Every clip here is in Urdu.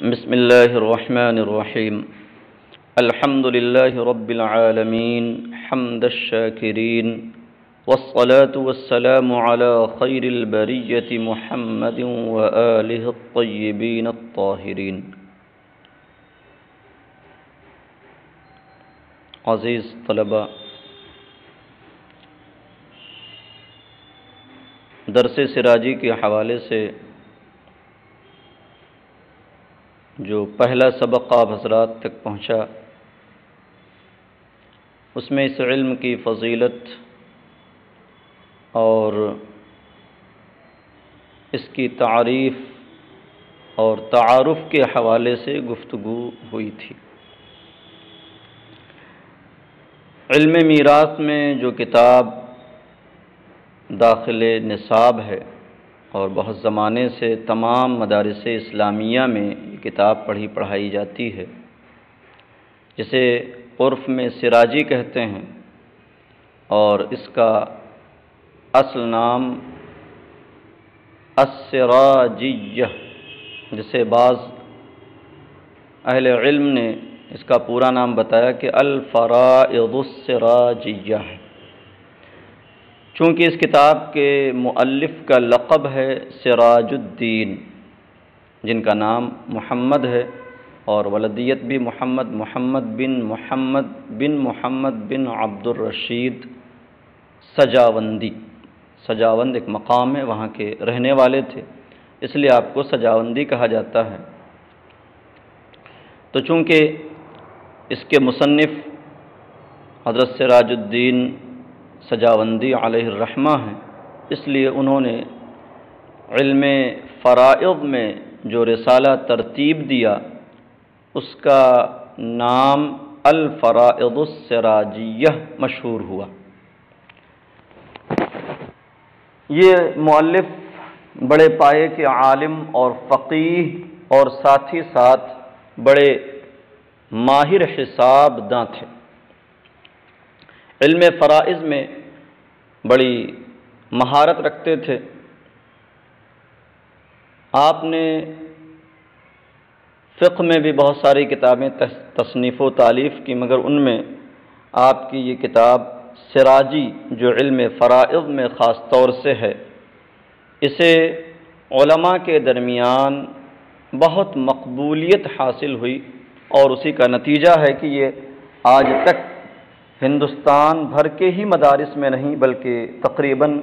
بسم الله الرحمن الرحيم. الحمد لله رب العالمين حمد الشاكرين، والصلاة والسلام على خير البرية محمد وآله الطيبين الطاهرين. عزیز طلباء، درس سراجی کے حوالے سے جو پہلا سبق آپ حضرات تک پہنچا، اس میں اس علم کی فضیلت اور اس کی تعریف اور تعارف کے حوالے سے گفتگو ہوئی تھی. علم میراث میں جو کتاب داخل نصاب ہے اور بہت زمانے سے تمام مدارس اسلامیہ میں یہ کتاب پڑھائی جاتی ہے، جسے عرف میں سراجی کہتے ہیں، اور اس کا اصل نام السراجیہ، جسے بعض اہل علم نے اس کا پورا نام بتایا کہ الفرائض السراجیہ ہے. چونکہ اس کتاب کے مؤلف کا لقب ہے سراج الدین، جن کا نام محمد ہے اور ولدیت بھی محمد بن عبد الرشید سجاوندی. سجاوند ایک مقام ہے، وہاں کے رہنے والے تھے، اس لیے آپ کو سجاوندی کہا جاتا ہے. تو چونکہ اس کے مصنف حضرت سراج الدین سجاوندی علیہ الرحمہ ہیں، اس لیے انہوں نے علم فرائض میں جو رسالہ ترتیب دیا، اس کا نام الفرائض السراجیہ مشہور ہوا. یہ مؤلف بڑے پائے کے عالم اور فقیہ اور ساتھ ہی ساتھ بڑے ماہر حساب داں تھے. علم فرائض میں بڑی مہارت رکھتے تھے. آپ نے فقہ میں بھی بہت ساری کتابیں تصنیف و تالیف کی، مگر ان میں آپ کی یہ کتاب سراجی جو علم فرائض میں خاص طور سے ہے، اسے علماء کے درمیان بہت مقبولیت حاصل ہوئی، اور اسی کا نتیجہ ہے کہ یہ آج تک ہندوستان بھر کے ہی مدارس میں نہیں بلکہ تقریباً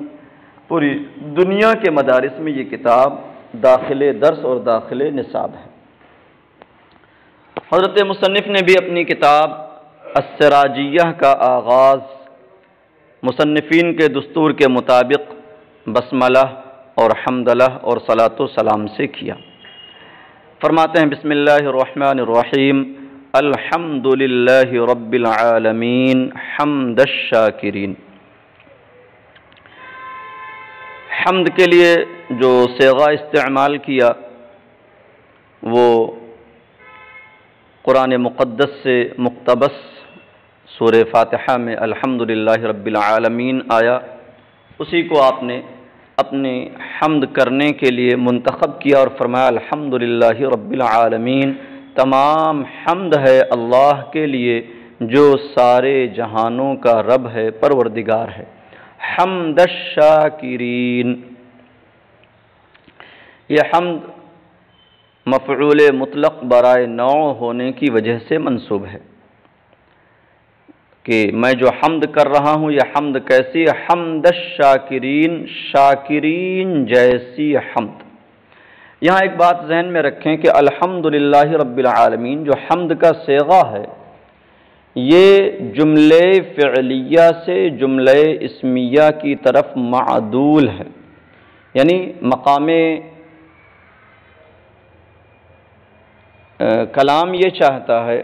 پوری دنیا کے مدارس میں یہ کتاب داخل درس اور داخل نصاب ہے. حضرت مصنف نے بھی اپنی کتاب السراجیہ کا آغاز مصنفین کے دستور کے مطابق بسملہ اور حمدلہ اور صلاۃ و سلام سے کیا. فرماتے ہیں بسم اللہ الرحمن الرحیم، الحمد للہ رب العالمین حمد الشاکرین. حمد کے لیے جو صیغہ استعمال کیا وہ قرآن مقدس سے مقتبس سورہ فاتحہ میں الحمد للہ رب العالمین آیا، اسی کو آپ نے اپنی حمد کرنے کے لیے منتخب کیا اور فرمایا الحمد للہ رب العالمین، تمام حمد ہے اللہ کے لیے جو سارے جہانوں کا رب ہے، پروردگار ہے. حمد الشاکرین، یہ حمد مفعول مطلق برائے نوع ہونے کی وجہ سے منصوب ہے کہ میں جو حمد کر رہا ہوں یہ حمد کیسی ہے؟ حمد الشاکرین، شاکرین جیسی حمد. یہاں ایک بات ذہن میں رکھیں کہ الحمدللہ رب العالمین جو حمد کا صیغہ ہے، یہ جملے فعلیہ سے جملے اسمیہ کی طرف معدول ہے. یعنی مقام کلام یہ چاہتا ہے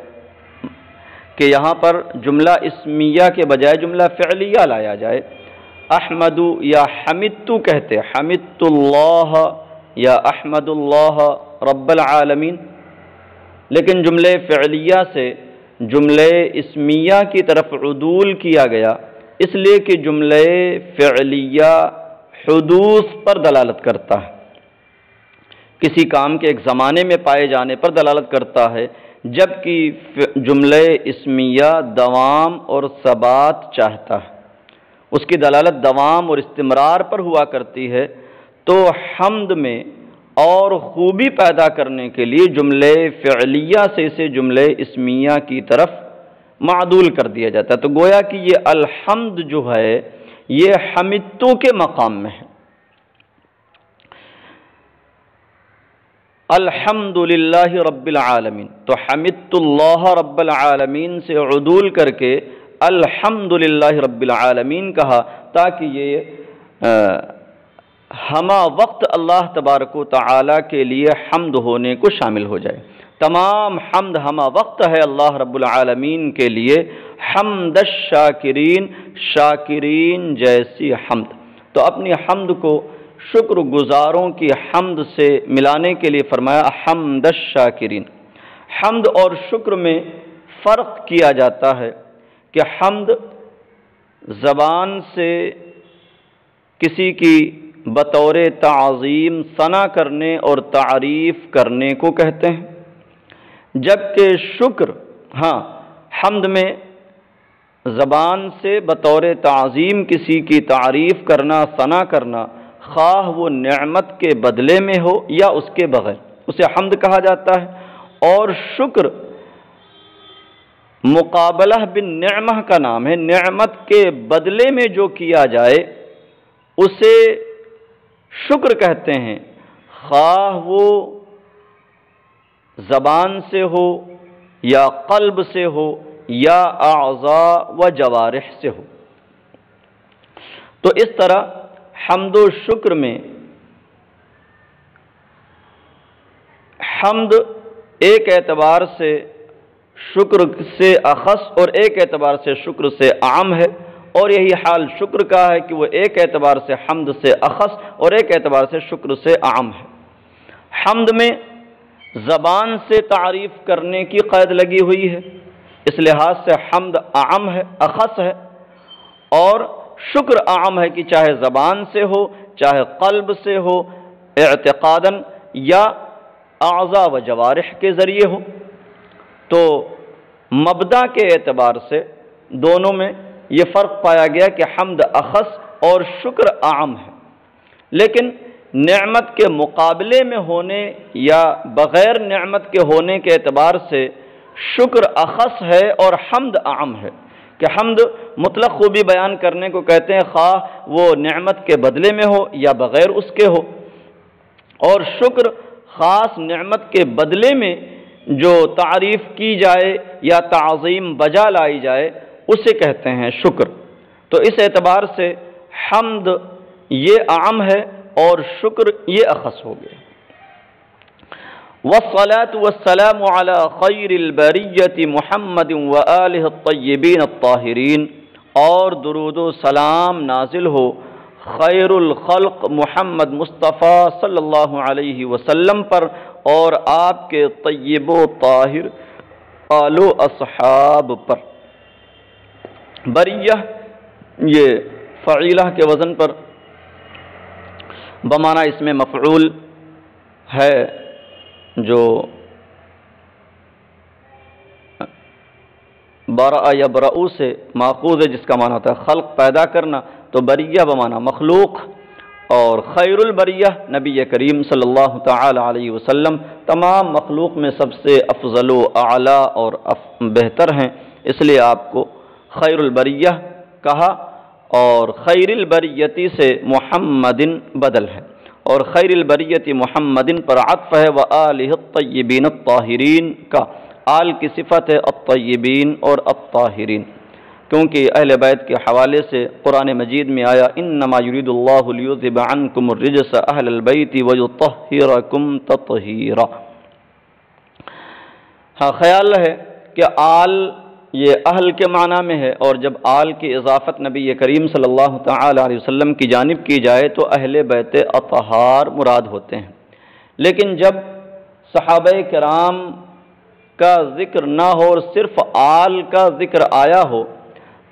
کہ یہاں پر جملہ اسمیہ کے بجائے جملہ فعلیہ لایا جائے. احمد یا حمدت کہتے، حمدت اللہ یا احمد اللہ رب العالمین، لیکن جملے فعلیہ سے جملے اسمیہ کی طرف عدول کیا گیا، اس لیے کہ جملے فعلیہ حدوث پر دلالت کرتا ہے. کسی کام کے ایک زمانے میں پائے جانے پر دلالت کرتا ہے، جبکہ جملہ اسمیہ دوام اور ثبات چاہتا ہے، اس کی دلالت دوام اور استمرار پر ہوا کرتی ہے۔ تو حمد میں اور خوبی پیدا کرنے کے لیے جملہ فعلیہ سے اسے جملہ اسمیہ کی طرف معدول کر دیا جاتا ہے۔ تو گویا کہ یہ الحمد جو ہے یہ حمدتو کے مقام میں ہے۔ الحمد للہ رب العالمین، تو حمدت اللہ رب العالمین سے عدول کر کے الحمد للہ رب العالمین کہا، تاکہ یہ ہمہ وقت اللہ تبارک و تعالیٰ کے لیے حمد ہونے کو شامل ہو جائے۔ تمام حمد ہمہ وقت ہے اللہ رب العالمین کے لیے، حمد الشاکرین، شاکرین جیسی حمد۔ تو اپنی حمد کو شکر گزاروں کی حمد سے ملانے کے لیے فرمایا حمد الشاکرین۔ حمد اور شکر میں فرق کیا جاتا ہے کہ حمد زبان سے کسی کی بطور تعظیم ثنا کرنے اور تعریف کرنے کو کہتے ہیں، جبکہ شکر حمد میں زبان سے بطور تعظیم کسی کی تعریف کرنا، ثنا کرنا، خواہ وہ نعمت کے بدلے میں ہو یا اس کے بغیر، اسے حمد کہا جاتا ہے۔ اور شکر مقابلہ بالنعمہ کا نام ہے، نعمت کے بدلے میں جو کیا جائے اسے شکر کہتے ہیں، خواہ وہ زبان سے ہو یا قلب سے ہو یا اعضاء و جوارح سے ہو۔ تو اس طرح حمد و شکر میں حمد ایک اعتبار سے شکر سے اخص اور ایک اعتبار سے شکر سے عام ہے، اور یہی حال شکر کا ہے کہ وہ ایک اعتبار سے حمد سے اخص اور ایک اعتبار سے شکر سے عام ہے۔ حمد میں زبان سے تعریف کرنے کی قید لگی ہوئی ہے، اس لحاظ سے حمد عام ہے، اخص ہے، اور شکر عام ہے کہ چاہے زبان سے ہو، چاہے قلب سے ہو، اعتقاداً یا اعضاء و جوارح کے ذریعے ہو۔ تو مبدا کے اعتبار سے دونوں میں یہ فرق پایا گیا کہ حمد اخص اور شکر عام ہے، لیکن نعمت کے مقابلے میں ہونے یا بغیر نعمت کے ہونے کے اعتبار سے شکر اخص ہے اور حمد عام ہے، کہ حمد مطلق خوبی بیان کرنے کو کہتے ہیں، خواہ وہ نعمت کے بدلے میں ہو یا بغیر اس کے ہو، اور شکر خاص نعمت کے بدلے میں جو تعریف کی جائے یا تعظیم بجا لائی جائے اسے کہتے ہیں شکر۔ تو اس اعتبار سے حمد یہ عام ہے اور شکر یہ اخص ہو گیا۔ والصلاة والسلام على خیر البریۃ محمد وآلہ الطیبین الطاہرین، اور درود و سلام نازل ہو خیر الخلق محمد مصطفیٰ صلی اللہ علیہ وسلم پر اور آپ کے طیب و طاہر آل و اصحاب پر۔ بریہ یہ فعیلہ کے وزن پر بمعنی اس میں مفعول ہے، جو برأ یبرأ سے ماخوذ ہے، جس کا معنی ہوتا ہے خلق پیدا کرنا، تو بریہ بمعنی مخلوق، اور خیر البریہ نبی کریم صلی اللہ تعالی علیہ وسلم تمام مخلوق میں سب سے افضل و اعلیٰ اور بہتر ہیں، اس لیے آپ کو خیر البریہ کہا، اور خیر البریتی سے محمدن بدل ہے، اور خیر البریت محمدن پر عطف ہے، وآلہ الطیبین الطاہرین کا، آل کی صفت ہے الطیبین اور الطاہرین، کیونکہ اہل بیت کے حوالے سے قرآن مجید میں آیا انما یرید اللہ لیذھب عنکم الرجس اہل البیت ویطہرکم تطہیرا۔ خیال ہے کہ آل یہ اہل کے معنی میں ہے، اور جب آل کی اضافت نبی کریم صلی اللہ تعالی علیہ وسلم کی جانب کی جائے تو اہل بیت اطہار مراد ہوتے ہیں، لیکن جب صحابہ کرام کا ذکر نہ ہو اور صرف آل کا ذکر آیا ہو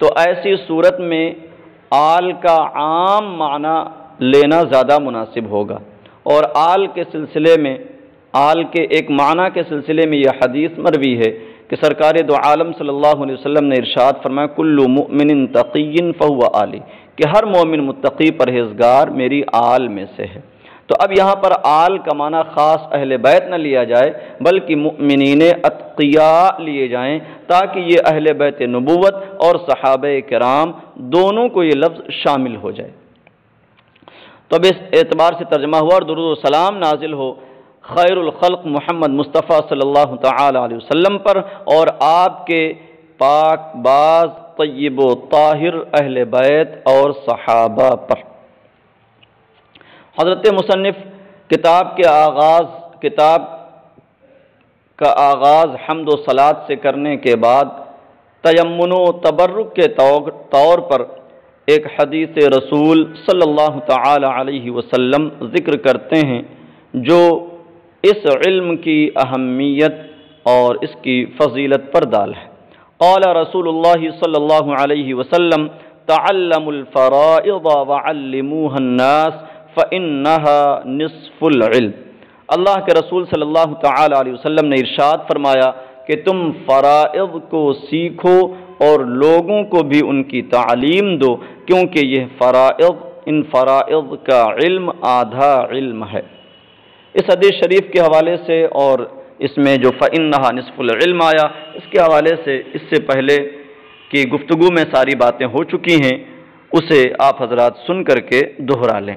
تو ایسی صورت میں آل کا عام معنی لینا زیادہ مناسب ہوگا، اور آل کے سلسلے میں، آل کے ایک معنی کے سلسلے میں یہ حدیث مروی ہے کہ سرکار دو عالم صلی اللہ علیہ وسلم نے ارشاد فرمایا کل مؤمن تقی فہو آلی، کہ ہر مومن متقی پرہیزگار میری آل میں سے ہے۔ تو اب یہاں پر آل کا معنی خاص اہل بیت نہ لیا جائے بلکہ مؤمنین اتقیاء لیے جائیں، تاکہ یہ اہل بیت نبوت اور صحابہ کرام دونوں کو یہ لفظ شامل ہو جائے۔ تو اب اس اعتبار سے ترجمہ ہوا اور درود و سلام نازل ہو خیر الخلق محمد مصطفیٰ صلی اللہ تعالی علیہ وسلم پر اور آپ کے پاک باز طیب و طاہر اہل بیت اور صحابہ پر۔ حضرت مصنف کتاب کا آغاز حمد و صلات سے کرنے کے بعد تیمن و تبرک کے طور پر ایک حدیث رسول صلی اللہ تعالی علیہ وسلم ذکر کرتے ہیں جو اس علم کی اہمیت اور اس کی فضیلت پر دال ہے۔ قال رسول اللہ صلی اللہ علیہ وسلم تعلموا الفرائض وعلموها الناس فإنها نصف العلم۔ اللہ کے رسول صلی اللہ تعالی علیہ وسلم نے ارشاد فرمایا کہ تم فرائض کو سیکھو اور لوگوں کو بھی ان کی تعلیم دو، کیونکہ یہ ان فرائض کا علم آدھا علم ہے۔ اس حدیث شریف کے حوالے سے اور اس میں جو فإنها نصف العلم آیا، اس کے حوالے سے اس سے پہلے کی گفتگو میں ساری باتیں ہو چکی ہیں، اسے آپ حضرات سن کر کے دہرا لیں۔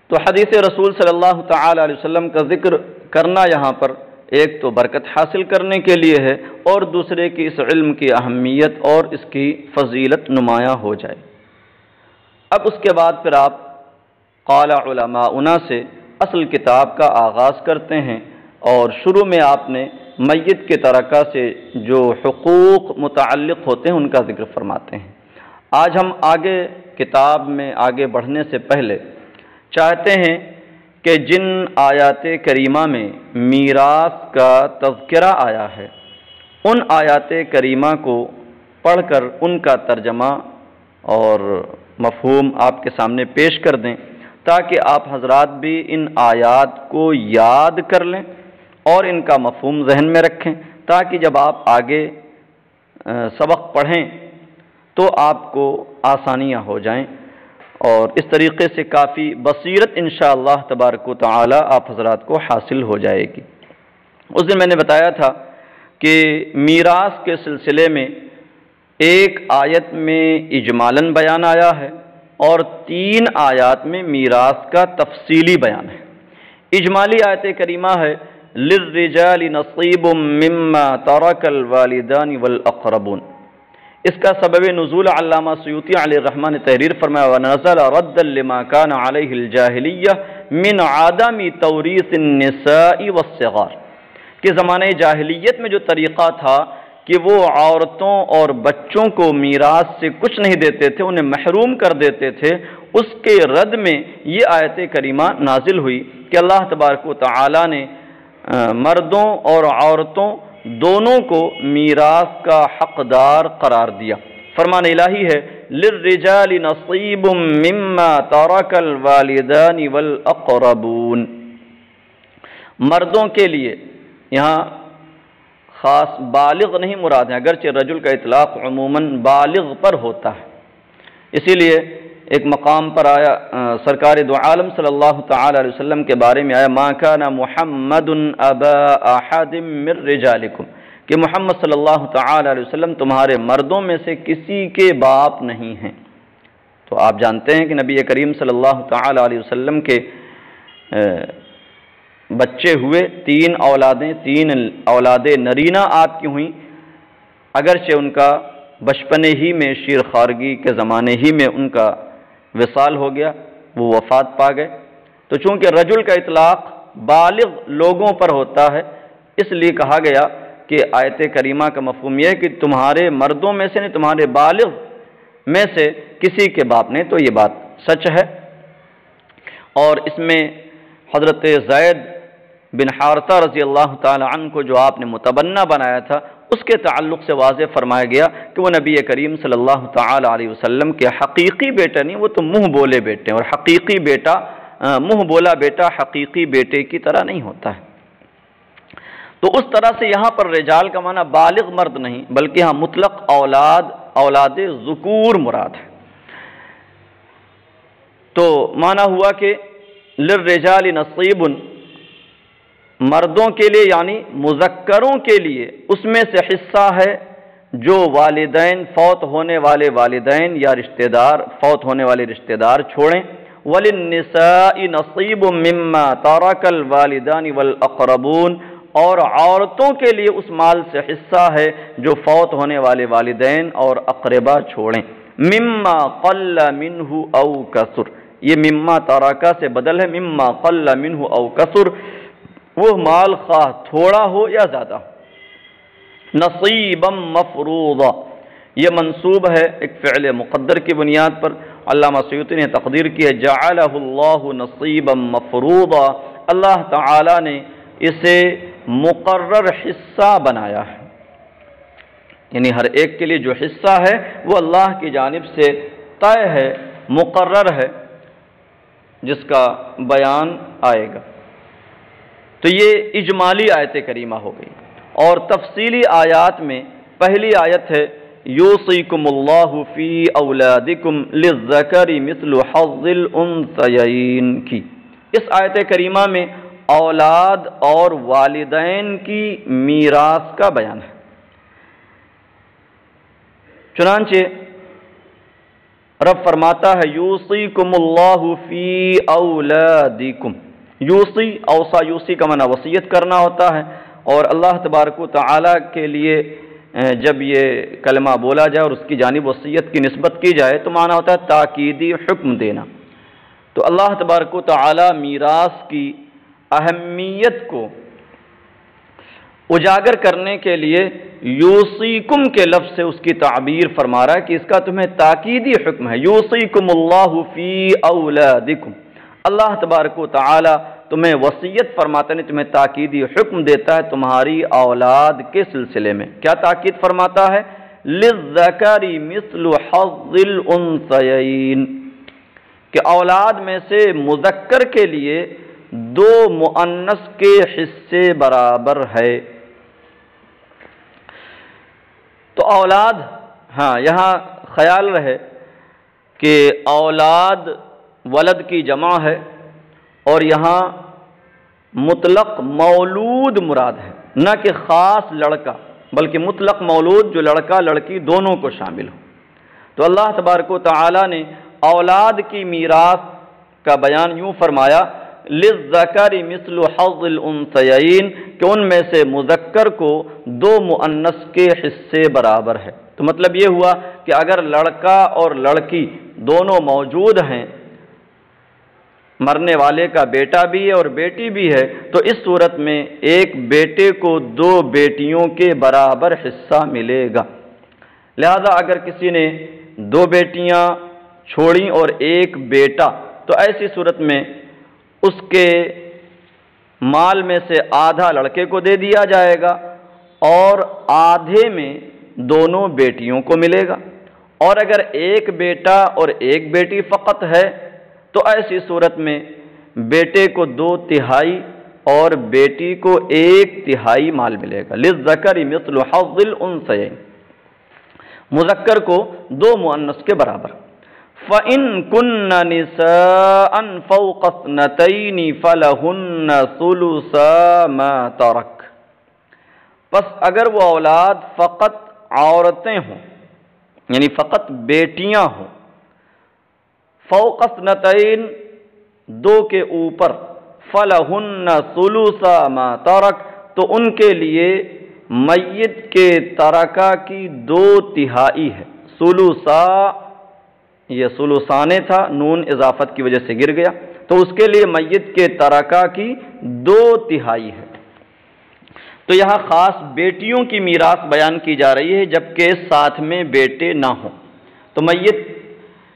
تو حدیث رسول صلی اللہ تعالی علیہ وسلم کا ذکر کرنا یہاں پر ایک تو برکت حاصل کرنے کے لیے ہے اور دوسرے کی اس علم کی اہمیت اور اس کی فضیلت نمایاں ہو جائے۔ اب اس کے بعد پھر آپ قال علماؤنا سے اصل کتاب کا آغاز کرتے ہیں اور شروع میں آپ نے میت کے ترکہ سے جو حقوق متعلق ہوتے ہیں ان کا ذکر فرماتے ہیں۔ آج ہم آگے کتاب میں آگے بڑھنے سے پہلے چاہتے ہیں کہ جن آیات کریمہ میں میراث کا تذکرہ آیا ہے ان آیات کریمہ کو پڑھ کر ان کا ترجمہ اور مفہوم آپ کے سامنے پیش کر دیں، تاکہ آپ حضرات بھی ان آیات کو یاد کر لیں اور ان کا مفہوم ذہن میں رکھیں، تاکہ جب آپ آگے سبق پڑھیں تو آپ کو آسانیاں ہو جائیں اور اس طریقے سے کافی بصیرت انشاءاللہ تبارک و تعالی آپ حضرات کو حاصل ہو جائے گی۔ اس دن میں نے بتایا تھا کہ میراث کے سلسلے میں ایک آیت میں اجمالاً بیان آیا ہے اور 3 آیات میں میراث کا تفصیلی بیان ہے۔ اجمالی آیت کریمہ ہے للرجال نصیب مما ترک الوالدان والاقربون۔ اس کا سبب نزول علامہ سیوطی علیہ الرحمہ نے تحریر فرمایا ونزل ردا لما كان علیہ الجاہلیہ من عدم توریث النساء والصغار، کہ زمانہ جاہلیت میں جو طریقہ تھا کہ وہ عورتوں اور بچوں کو میراث سے کچھ نہیں دیتے تھے، انہیں محروم کر دیتے تھے، اس کے رد میں یہ آیت کریمہ نازل ہوئی کہ اللہ تبارک و تعالی نے مردوں اور عورتوں دونوں کو میراث کا حقدار قرار دیا۔ فرمان الہی ہے للرجال نصیب مما ترک الوالدان والاقربون، مردوں کے لیے یہاں خاص بالغ نہیں مراد ہے، اگرچہ رجل کا اطلاق عموماً بالغ پر ہوتا ہے، اسی لیے ایک مقام پر آیا سرکار دو عالم صلی اللہ تعالی علیہ وسلم کے بارے میں آیا ما کان محمد ابا احد من رجالکم، کہ محمد صلی اللہ تعالی علیہ وسلم تمہارے مردوں میں سے کسی کے باپ نہیں ہیں۔ تو آپ جانتے ہیں کہ نبی کریم صلی اللہ تعالی علیہ وسلم کے بچے ہوئے 3 اولادیں، 3 اولاد نرینہ آپ کی ہوئیں، اگرچہ ان کا بچپنے ہی میں شیر خارگی کے زمانے ہی میں ان کا وصال ہو گیا، وہ وفات پا گئے۔ تو چونکہ رجل کا اطلاق بالغ لوگوں پر ہوتا ہے، اس لیے کہا گیا کہ آیت کریمہ کا مفہوم یہ ہے کہ تمہارے مردوں میں سے نہیں، تمہارے بالغ میں سے کسی کے باپ نہیں، تو یہ بات سچ ہے۔ اور اس میں حضرت زید بن حارثہ رضی اللہ تعالی عنہ کو جو آپ نے متبنہ بنایا تھا، اس کے تعلق سے واضح فرمایا گیا کہ وہ نبی کریم صلی اللہ تعالی علیہ وسلم کے حقیقی بیٹا نہیں، وہ تو منہ بولے بیٹے ہیں، اور حقیقی بیٹا منہ بولا بیٹا حقیقی بیٹے کی طرح نہیں ہوتا ہے۔ تو اس طرح سے یہاں پر رجال کا معنی بالغ مرد نہیں بلکہ یہاں مطلق اولاد ذکور مراد ہے۔ تو معنی ہوا کہ للرجال نصیب، مردوں کے لیے یعنی مذکروں کے لیے اس میں سے حصہ ہے جو والدین فوت ہونے والے والدین یا رشتہ دار فوت ہونے والے رشتہ دار چھوڑیں۔ وَلِلنِّسَاءِ نَصِيبٌ مِّمَّا تَرَكَ الْوَالِدَانِ وَالْأَقْرَبُونَ، اور عورتوں کے لیے اس مال سے حصہ ہے جو فوت ہونے والے والدین اور اقربا چھوڑیں۔ مما قل منہ او کثر، یہ مما ترکا سے بدل ہے، مما قل منہ او کثر، وہ مال خواہ تھوڑا ہو یا زیادہ ہو۔ نصیبا مفروضا، یہ منصوب ہے ایک فعل مقدر کی بنیاد پر، علامہ سیوطی نے تقدیر کی ہے جعلہ اللہ نصیبا مفروضا، اللہ تعالی نے اسے مقرر حصہ بنایا ہے، یعنی ہر ایک کے لیے جو حصہ ہے وہ اللہ کی جانب سے طے ہے، مقرر ہے، جس کا بیان آئے گا۔ تو یہ اجمالی آیت کریمہ ہو گئی، اور تفصیلی آیات میں پہلی آیت ہے یوصیکم اللہ فی اولادکم للذکر مثل حظ الانثیین کی۔ اس آیت کریمہ میں اولاد اور والدین کی میراث کا بیان ہے۔ چنانچہ رب فرماتا ہے یوصیکم اللہ فی اولادکم، یوصی اوصا یوصی کا معنی وصیت کرنا ہوتا ہے، اور اللہ تبارک و تعالی کے لیے جب یہ کلمہ بولا جائے اور اس کی جانب وصیت کی نسبت کی جائے تو معنی ہوتا ہے تاکیدی حکم دینا۔ تو اللہ تبارک و تعالی میراث کی اہمیت کو اجاگر کرنے کے لیے یوصیکم کے لفظ سے اس کی تعبیر فرما رہا ہے کہ اس کا تمہیں تاکیدی حکم ہے۔ یوصیکم اللہ فی اولادکم، اللہ تبارک و تعالی تمہیں وصیت فرماتا ہے، تمہیں تاکیدی حکم دیتا ہے تمہاری اولاد کے سلسلے میں۔ کیا تاکید فرماتا ہے؟ للذکر مثل حظ الانثیین، کہ اولاد میں سے مذکر کے لیے دو مؤنث کے حصے برابر ہے۔ تو اولاد، ہاں یہاں خیال رہے کہ اولاد ولد کی جمع ہے، اور یہاں مطلق مولود مراد ہے، نہ کہ خاص لڑکا، بلکہ مطلق مولود جو لڑکا لڑکی دونوں کو شامل ہو۔ تو اللہ تبارک و تعالی نے اولاد کی میراث کا بیان یوں فرمایا للذکر مثل حظ الانثیین، کہ ان میں سے مذکر کو دو مؤنث کے حصے برابر ہے۔ تو مطلب یہ ہوا کہ اگر لڑکا اور لڑکی دونوں موجود ہیں، مرنے والے کا بیٹا بھی ہے اور بیٹی بھی ہے، تو اس صورت میں ایک بیٹے کو دو بیٹیوں کے برابر حصہ ملے گا۔ لہذا اگر کسی نے دو بیٹیاں چھوڑیں اور ایک بیٹا، تو ایسی صورت میں اس کے مال میں سے آدھا لڑکے کو دے دیا جائے گا اور آدھے میں دونوں بیٹیوں کو ملے گا۔ اور اگر ایک بیٹا اور ایک بیٹی فقط ہے تو ایسی صورت میں بیٹے کو 2/3 اور بیٹی کو 1/3 مال ملے گا۔ للذکر مثل حظ الانثیین، مذکر کو دو مؤنث کے برابر۔ فَإِن كُنَّ نِسَاءً فَوْقَ اثْنَتَيْنِ فَلَهُنَّ ثُلُثَا مَا تَرَكَ، پس اگر وہ اولاد فقط عورتیں ہوں، یعنی فقط بیٹیاں ہوں، فوق اثنتین، دو کے اوپر، فَلَهُنَّ ثُلُثَا مَا تَرَكَ، تو ان کے لیے میت کے ترکہ کی 2/3 ہے۔ ثلثا یہ ثلثانے تھا، نون اضافت کی وجہ سے گر گیا، تو اس کے لیے میت کے ترکہ کی 2/3 ہے۔ تو یہاں خاص بیٹیوں کی میراث بیان کی جا رہی ہے، جبکہ ساتھ میں بیٹے نہ ہوں۔ تو میت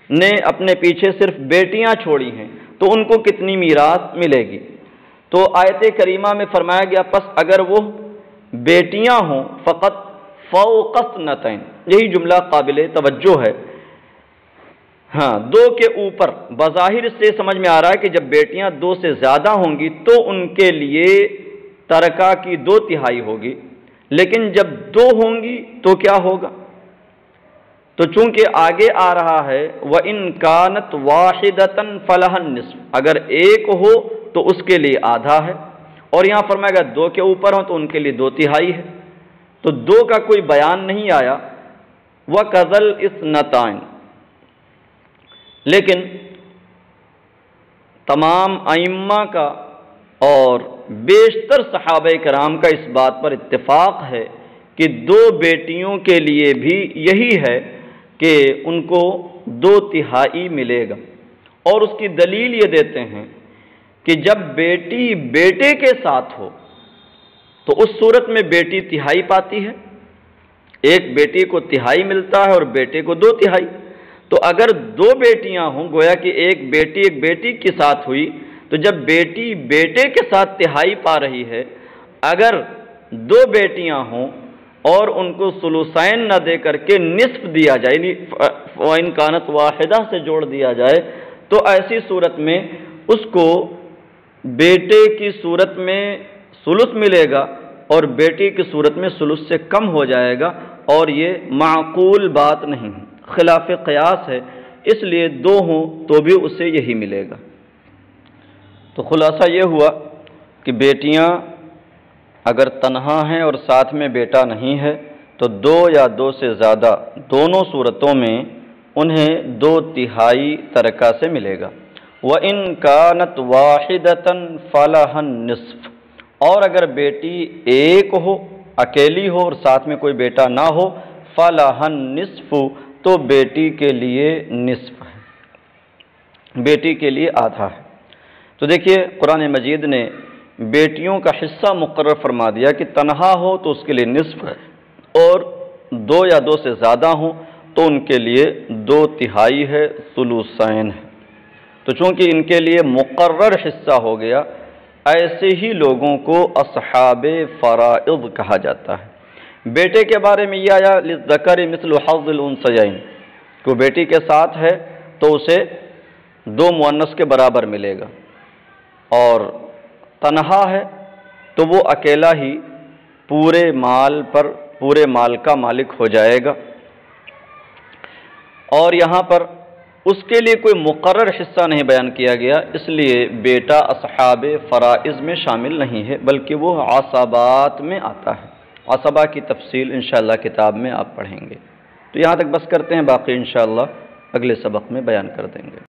نے اپنے پیچھے صرف بیٹیاں چھوڑی ہیں، تو ان کو کتنی میراث ملے گی؟ تو آیت کریمہ میں فرمایا گیا پس اگر وہ بیٹیاں ہوں فقط فوق اثنتین، یہی جملہ قابل توجہ ہے ہاں، 2 کے اوپر بظاہر سے سمجھ میں آ رہا ہے کہ جب بیٹیاں 2 سے زیادہ ہوں گی تو ان کے لیے ترکہ کی 2/3 ہوگی، لیکن جب 2 ہوں گی تو کیا ہوگا؟ تو چونکہ آگے آ رہا ہے وَإِن كَانَتْ وَاحِدَةً فَلَهَا النِّصْفُ، اگر ایک ہو تو اس کے لیے آدھا ہے، اور یہاں فرمایا گا 2 کے اوپر ہوں تو ان کے لیے 2/3 ہے، تو 2 کا کوئی بیان نہیں آیا۔ وَكَذَا الْإِثْنَتَانِ، لیکن تمام ائمہ کا اور بیشتر صحابہ کرام کا اس بات پر اتفاق ہے کہ 2 بیٹیوں کے لیے بھی یہی ہے کہ ان کو 2/3 ملے گا، اور اس کی دلیل یہ دیتے ہیں کہ جب بیٹی بیٹے کے ساتھ ہو تو اس صورت میں بیٹی 1/3 پاتی ہے، ایک بیٹی کو 1/3 ملتا ہے اور بیٹے کو 2/3۔ تو اگر 2 بیٹیاں ہوں، گویا کہ ایک بیٹی کے ساتھ ہوئی، تو جب بیٹی بیٹے کے ساتھ 1/3 پا رہی ہے، اگر 2 بیٹیاں ہوں اور ان کو ثلثین نہ دے کر کے نصف دیا جائے، یعنی وَإِن كَانَتْ وَاحِدَةً سے جوڑ دیا جائے، تو ایسی صورت میں اس کو بیٹے کی صورت میں ثلث ملے گا اور بیٹی کی صورت میں ثلث سے کم ہو جائے گا، اور یہ معقول بات نہیں ہے، خلاف قیاس ہے، اس لیے 2 ہوں تو بھی اسے یہی ملے گا۔ تو خلاصہ یہ ہوا کہ بیٹیاں اگر تنہا ہیں اور ساتھ میں بیٹا نہیں ہے تو 2 یا 2 سے زیادہ دونوں صورتوں میں انہیں 2/3 ترکہ سے ملے گا۔ وَإِن كَانَتْ وَاحِدَةً فَلَهَا النِّصْفُ، اور اگر بیٹی ایک ہو، اکیلی ہو اور ساتھ میں کوئی بیٹا نہ ہو، فَلَهَا النِّصْفُ، تو بیٹی کے لیے نصف ہے، بیٹی کے لیے آدھا ہے۔ تو دیکھیے قرآن مجید نے بیٹیوں کا حصہ مقرر فرما دیا کہ تنہا ہو تو اس کے لیے نصف ہے، اور 2 یا 2 سے زیادہ ہوں تو ان کے لیے 2/3 ہے، ثلثین ہے۔ تو چونکہ ان کے لیے مقرر حصہ ہو گیا، ایسے ہی لوگوں کو اصحاب فرائض کہا جاتا ہے۔ بیٹے کے بارے میں یہ آیا للذکر مثل حظ الانثیین، کہ وہ بیٹی کے ساتھ ہے تو اسے 2 مؤنث کے برابر ملے گا، اور تنہا ہے تو وہ اکیلا ہی پورے مال کا مالک ہو جائے گا۔ اور یہاں پر اس کے لیے کوئی مقرر حصہ نہیں بیان کیا گیا، اس لیے بیٹا اصحاب فرائض میں شامل نہیں ہے، بلکہ وہ عصبات میں آتا ہے۔ عصبہ کی تفصیل انشاءاللہ کتاب میں آپ پڑھیں گے۔ تو یہاں تک بس کرتے ہیں، باقی انشاءاللہ اگلے سبق میں بیان کر دیں گے۔